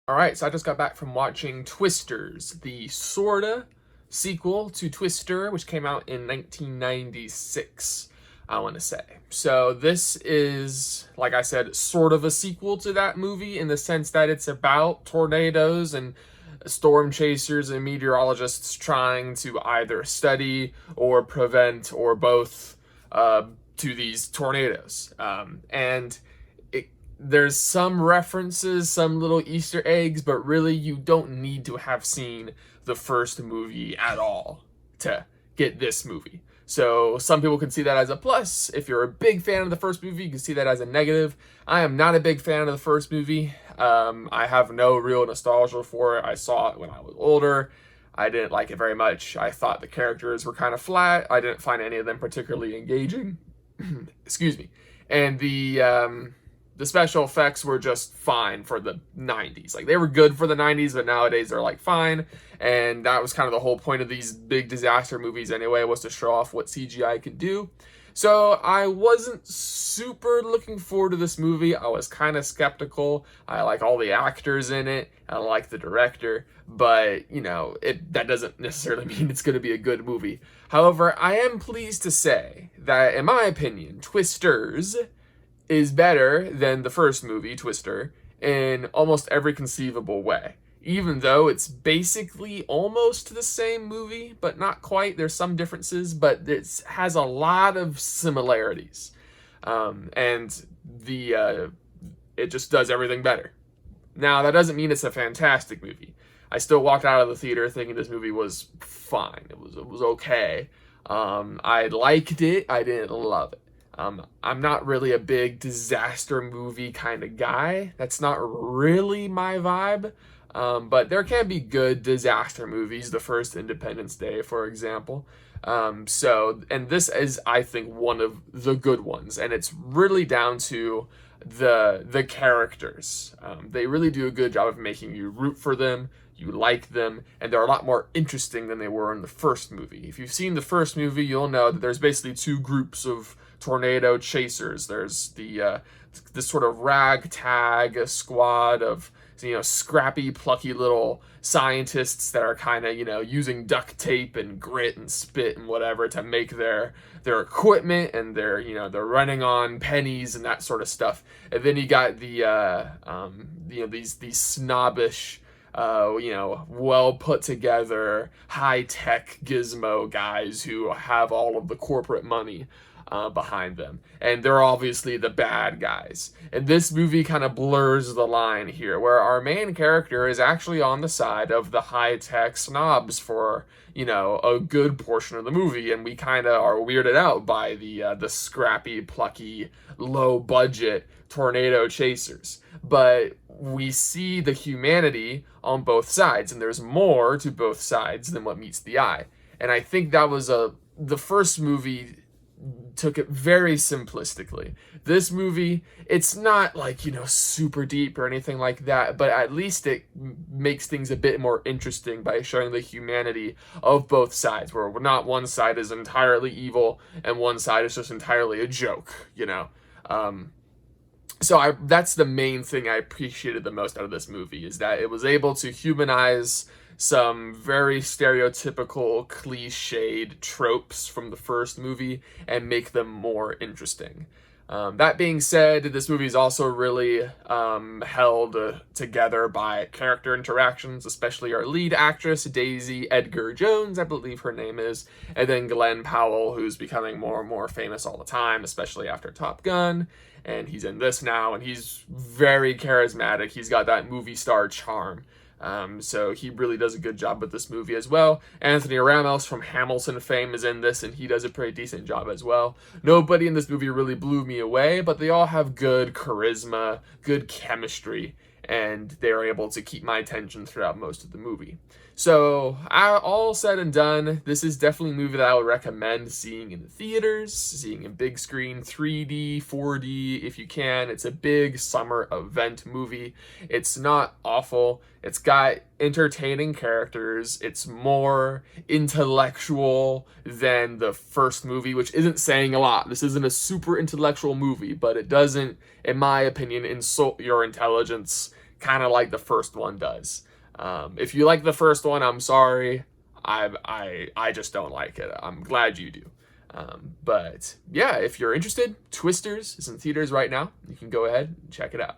Alright, so I just got back from watching Twisters, the sorta sequel to Twister, which came out in 1996, I want to say. So this is, like I said, sort of a sequel to that movie in the sense that it's about tornadoes and storm chasers and meteorologists trying to either study or prevent or both to these tornadoes. And there's some references, some little Easter eggs, but really you don't need to have seen the first movie at all to get this movie. So some people can see that as a plus. If you're a big fan of the first movie, you can see that as a negative. I am not a big fan of the first movie. I have no real nostalgia for it. I saw it when I was older. I didn't like it very much. I thought the characters were kind of flat. I didn't find any of them particularly engaging. Excuse me. And the special effects were just fine for the 90s. Like, they were good for the 90s, but nowadays they're, like, fine. And that was kind of the whole point of these big disaster movies anyway, was to show off what CGI can do. So I wasn't super looking forward to this movie. I was kind of skeptical. I like all the actors in it. I like the director. But, you know, that doesn't necessarily mean it's going to be a good movie. However, I am pleased to say that, in my opinion, Twisters is better than the first movie, Twister, in almost every conceivable way. Even though it's basically almost the same movie, but not quite. There's some differences, but it has a lot of similarities. And it just does everything better. Now, that doesn't mean it's a fantastic movie. I still walked out of the theater thinking this movie was fine. It was okay. I liked it. I didn't love it. I'm not really a big disaster movie kind of guy. That's not really my vibe. But there can be good disaster movies. The first Independence Day, for example. And this is, I think, one of the good ones. And it's really down to the characters. They really do a good job of making you root for them. You like them, and they're a lot more interesting than they were in the first movie. If you've seen the first movie, you'll know that there's basically two groups of tornado chasers. There's this sort of ragtag squad of, you know, scrappy, plucky little scientists that are kind of, you know, using duct tape and grit and spit and whatever to make their equipment, and they're running on pennies and that sort of stuff. And then you got these snobbish, well put together, high tech gizmo guys who have all of the corporate money behind them. And they're obviously the bad guys. And this movie kind of blurs the line here, where our main character is actually on the side of the high-tech snobs for, you know, a good portion of the movie. And we kind of are weirded out by the scrappy, plucky, low-budget tornado chasers. But we see the humanity on both sides, and there's more to both sides than what meets the eye. And I think that was the first movie took it very simplistically. This movie, it's not like, you know, super deep or anything like that, but at least it makes things a bit more interesting by showing the humanity of both sides, where not one side is entirely evil and one side is just entirely a joke, you know. So that's the main thing I appreciated the most out of this movie, is that it was able to humanize some very stereotypical, cliched tropes from the first movie and make them more interesting. That being said, this movie is also really held together by character interactions, especially our lead actress, Daisy Edgar Jones, I believe her name is, and then Glenn Powell, who's becoming more and more famous all the time, especially after Top Gun, and he's in this now, and he's very charismatic. He's got that movie star charm. So he really does a good job with this movie as well. Anthony Ramos from Hamilton fame is in this, and he does a pretty decent job as well. Nobody in this movie really blew me away, but they all have good charisma, good chemistry, and they're able to keep my attention throughout most of the movie. So, all said and done, this is definitely a movie that I would recommend seeing in the theaters, seeing in big screen, 3D, 4D, if you can. It's a big summer event movie. It's not awful. It's got entertaining characters. It's more intellectual than the first movie, which isn't saying a lot. This isn't a super intellectual movie, but it doesn't, in my opinion, insult your intelligence kind of like the first one does. If you like the first one, I'm sorry. I just don't like it. I'm glad you do. But yeah, if you're interested, Twisters is in theaters right now. You can go ahead and check it out.